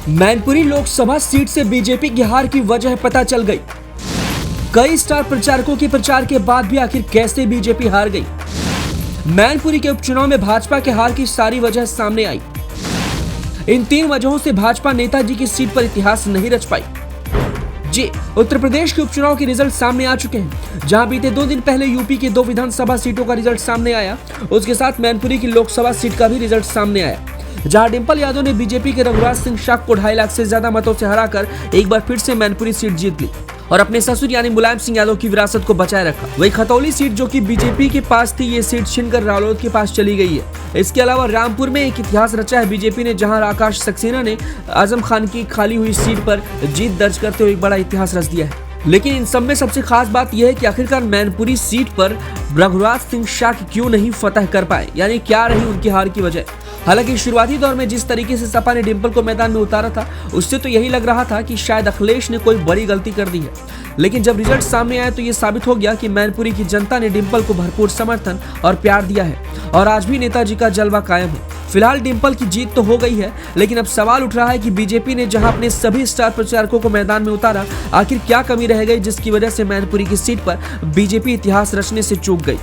Mainpuri Lok Sabha seat से BJP की हार की वजह पता चल गई। कई स्टार प्रचारकों के प्रचार के बाद भी आखिर कैसे बीजेपी हार गई। मैनपुरी के उपचुनाव में भाजपा के हार की सारी वजह सामने आई। इन 3 वजहों से भाजपा नेताजी की सीट पर इतिहास नहीं रच पाई। जी, उत्तर प्रदेश के उपचुनाव के रिजल्ट सामने आ चुके हैं, जहां बीते 2 दिन पहले यूपी की 2 विधानसभा सीटों का रिजल्ट सामने आया। उसके साथ मैनपुरी की लोकसभा सीट का भी रिजल्ट सामने आया, जहां डिंपल यादव ने बीजेपी के रघुराज सिंह शाह को 2.5 लाख से ज्यादा मतों से हराकर एक बार फिर से मैनपुरी सीट जीत ली और अपने ससुर यानी मुलायम सिंह यादव की विरासत को बचाए रखा। वही खतौली सीट जो कि बीजेपी के पास थी, ये सीट छीनकर रालोद के पास चली गई है। इसके अलावा रामपुर में एक इतिहास रचा है बीजेपी ने, जहां आकाश सक्सेना ने आजम खान की खाली हुई सीट पर जीत दर्ज करते हुए एक बड़ा इतिहास रच दिया है। लेकिन इन सब में सबसे खास बात यह है कि आखिरकार मैनपुरी सीट पर रघुराज सिंह शाह क्यों नहीं फतह कर पाए, यानी क्या रही उनकी हार की वजह। हालांकि शुरुआती दौर में जिस तरीके से सपा ने डिंपल को मैदान में उतारा था, उससे तो यही लग रहा था कि शायद अखिलेश ने कोई बड़ी गलती कर दी है। लेकिन जब रिजल्ट सामने आया तो ये साबित हो गया कि मैनपुरी की जनता ने डिंपल को भरपूर समर्थन और प्यार दिया है और आज भी नेताजी का जलवा कायम है। फिलहाल डिंपल की जीत तो हो गई है, लेकिन अब सवाल उठ रहा है कि बीजेपी ने जहां अपने सभी स्टार प्रचारकों को मैदान में उतारा, आखिर क्या कमी रह गई जिसकी वजह से मैनपुरी की सीट पर बीजेपी इतिहास रचने से चूक गई।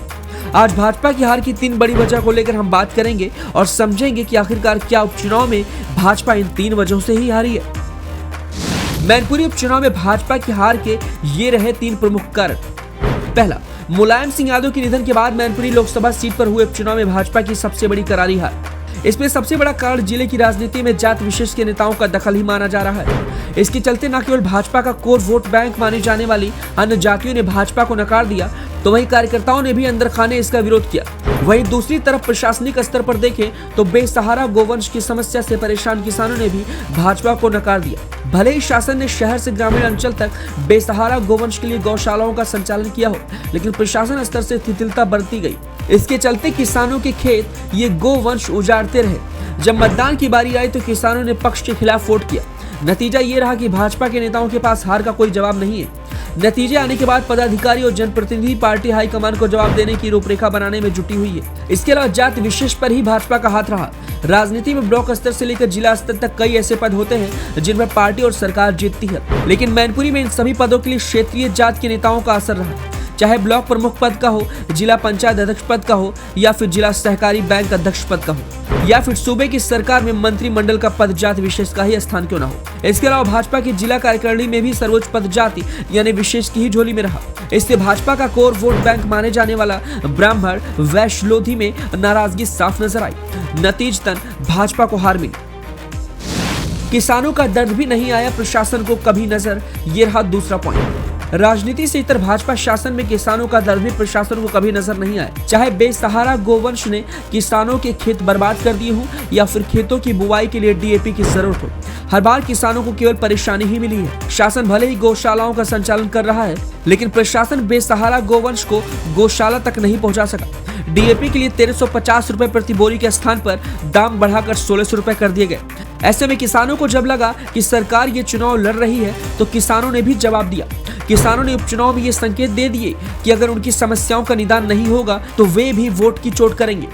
आज भाजपा की हार की 3 बड़ी वजह को लेकर हम बात करेंगे और समझेंगे कि आखिरकार क्या उपचुनाव में भाजपा इन 3 वजहों से ही हारी है। मैनपुरी उपचुनाव में भाजपा की हार के ये रहे 3 प्रमुख कारण। पहला, मुलायम सिंह यादव के निधन के बाद मैनपुरी लोकसभा सीट पर हुए उपचुनाव में भाजपा की सबसे बड़ी करारी हार। इसमें सबसे बड़ा कारण जिले की राजनीति में जात विशेष के नेताओं का दखल ही माना जा रहा है। इसके चलते न केवल भाजपा का कोर वोट बैंक मानी जाने वाली अन्य जातियों ने भाजपा को नकार दिया, तो वहीं कार्यकर्ताओं ने भी अंदर खाने इसका विरोध किया। वहीं दूसरी तरफ प्रशासनिक स्तर पर देखें तो बेसहारा गोवंश की समस्या से परेशान किसानों ने भी भाजपा को नकार दिया। भले ही शासन ने शहर से ग्रामीण अंचल तक बेसहारा गोवंश के लिए गौशालाओं का संचालन किया हो, लेकिन प्रशासन स्तर से शिथिलता बरती गई। इसके चलते किसानों के खेत ये गोवंश उजाड़ते रहे। जब मतदान की बारी आई तो किसानों ने पक्ष के खिलाफ वोट किया। नतीजा ये रहा कि भाजपा के नेताओं के पास हार का कोई जवाब नहीं है। नतीजे आने के बाद पदाधिकारी और जनप्रतिनिधि पार्टी हाईकमान को जवाब देने की रूपरेखा बनाने में जुटी हुई है। इसके अलावा जाति विशेष पर ही भाजपा का हाथ रहा। राजनीति में ब्लॉक स्तर से लेकर जिला स्तर तक कई ऐसे पद होते हैं जिन पर पार्टी और सरकार जीतती है, लेकिन मैनपुरी में इन सभी पदों के लिए क्षेत्रीय जात के नेताओं का असर रहा। चाहे ब्लॉक प्रमुख पद का हो, जिला पंचायत अध्यक्ष पद का हो, या फिर जिला सहकारी बैंक अध्यक्ष पद का हो, या फिर सूबे की सरकार में मंत्रिमंडल का पद जाति विशेष का ही स्थान क्यों न हो। इसके अलावा भाजपा की जिला कार्यकारिणी में भी सर्वोच्च पद जाति यानी विशेष की ही झोली में रहा। इससे भाजपा का कोर वोट बैंक माने जाने वाला ब्राह्मण वैश्य लोधी में नाराजगी साफ नजर आई। नतीजतन भाजपा को हार मिली। किसानों का दर्द भी नहीं आया प्रशासन को कभी नजर, ये रहा दूसरा पॉइंट। राजनीति से इतर भाजपा शासन में किसानों का दर्द भी प्रशासन को कभी नजर नहीं आया। चाहे बेसहारा गोवंश ने किसानों के खेत बर्बाद कर दिए हों या फिर खेतों की बुवाई के लिए डीएपी की जरूरत हो, हर बार किसानों को केवल परेशानी ही मिली है। शासन भले ही गौशालाओं का संचालन कर रहा है, लेकिन प्रशासन बेसहारा गोवंश को गौशाला तक नहीं पहुंचा सका। डीएपी के लिए 1350 रुपए प्रति बोरी के स्थान पर दाम बढ़ाकर 1600 रुपए कर दिए गए। ऐसे में किसानों को जब लगा कि सरकार ये चुनाव लड़ रही है, तो किसानों ने भी जवाब दिया। किसानों ने उपचुनाव में ये संकेत दे दिए कि अगर उनकी समस्याओं का निदान नहीं होगा तो वे भी वोट की चोट करेंगे।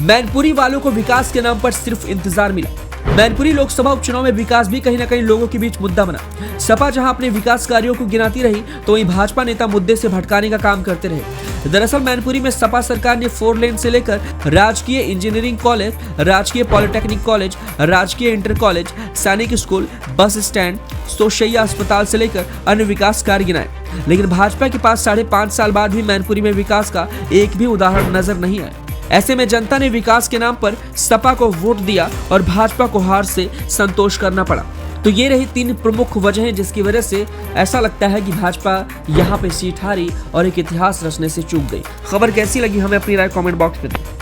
मैनपुरी वालों को विकास के नाम पर सिर्फ इंतजार मिला। मैनपुरी लोकसभा उपचुनाव में विकास भी कहीं न कहीं लोगों के बीच मुद्दा बना। सपा जहां अपने विकास कार्यों को गिनाती रही, तो वहीं भाजपा नेता मुद्दे से भटकाने का काम करते रहे। दरअसल मैनपुरी में सपा सरकार ने 4 लेन से लेकर राजकीय इंजीनियरिंग कॉलेज, राजकीय पॉलिटेक्निक कॉलेज, राजकीय इंटर कॉलेज, सैनिक स्कूल, बस स्टैंड, सोशैया अस्पताल से लेकर अन्य विकास कार्य गिनाए। लेकिन भाजपा के पास 5.5 साल बाद भी मैनपुरी में विकास का एक भी उदाहरण नजर नहीं आया। ऐसे में जनता ने विकास के नाम पर सपा को वोट दिया और भाजपा को हार से संतोष करना पड़ा। तो ये रही 3 प्रमुख वजहें जिसकी वजह से ऐसा लगता है कि भाजपा यहाँ पे सीट हारी और एक इतिहास रचने से चूक गई। खबर कैसी लगी हमें अपनी राय कमेंट बॉक्स में दें।